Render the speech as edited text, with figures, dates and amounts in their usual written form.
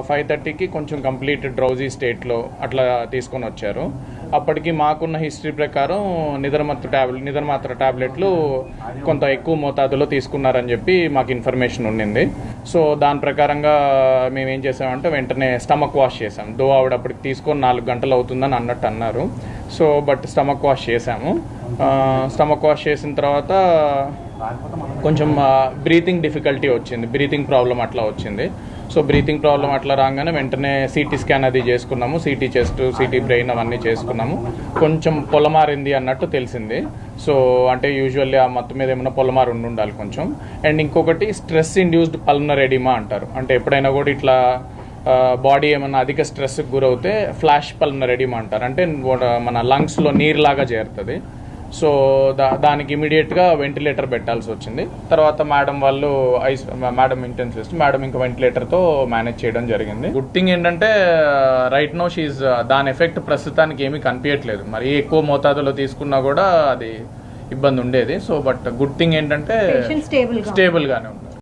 5:30కి కొంచెం complete drowsy స్టేట్లో అట్లా తీసుకొని వచ్చారు. అప్పటికి మాకున్న హిస్టరీ ప్రకారం నిద్రమాత్ర ట్యాబ్లెట్లు కొంత ఎక్కువ మోతాదులో తీసుకున్నారని చెప్పి మాకు ఇన్ఫర్మేషన్ ఉండింది. సో దాని ప్రకారంగా మేము ఏం చేసామంటే వెంటనే స్టమక్ వాష్ చేసాం. ఆవిడ అప్పటికి తీసుకొని 4 గంటలు అవుతుందని అన్నట్టు అన్నారు. సో బట్ స్టమక్ వాష్ చేసాము. స్టమక్ వాష్ చేసిన తర్వాత కొంచెం బ్రీతింగ్ డిఫికల్టీ వచ్చింది, బ్రీతింగ్ ప్రాబ్లం అట్లా వచ్చింది. సో బ్రీతింగ్ ప్రాబ్లం అట్లా రాగానే వెంటనే సిటీ స్కాన్ అది చేసుకున్నాము, సిటీ చెస్ట్, సిటీ బ్రెయిన్ అవన్నీ చేసుకున్నాము. కొంచెం పొలమారింది అన్నట్టు తెలిసింది. సో అంటే యూజువల్లీ ఆ మొత్తం మీద ఏమైనా పొలమారు ఉండాలి కొంచెం. అండ్ ఇంకొకటి స్ట్రెస్ ఇండ్యూస్డ్ పల్మనరీ ఎడిమా అంటారు. అంటే ఎప్పుడైనా కూడా ఇట్లా బాడీ ఏమన్నా అధిక స్ట్రెస్కి గురవుతే ఫ్లాష్ పల్మనరీ ఎడిమా అంటారు. అంటే మన లంగ్స్లో నీరులాగా చేరుతుంది. సో దానికి ఇమీడియట్గా వెంటిలేటర్ పెట్టాల్సి వచ్చింది. తర్వాత మేడం ఇంటెన్సివిస్ట్ మేడం ఇంకా వెంటిలేటర్తో మేనేజ్ చేయడం జరిగింది. గుడ్ థింగ్ ఏంటంటే రైట్ నో షీఈ్ దాని ఎఫెక్ట్ ప్రస్తుతానికి ఏమీ కనిపించట్లేదు. మరి ఎక్కువ మోతాదులో తీసుకున్నా కూడా అది ఇబ్బంది ఉండేది. సో బట్ గుడ్ థింగ్ ఏంటంటే స్టేబుల్గానే ఉంది.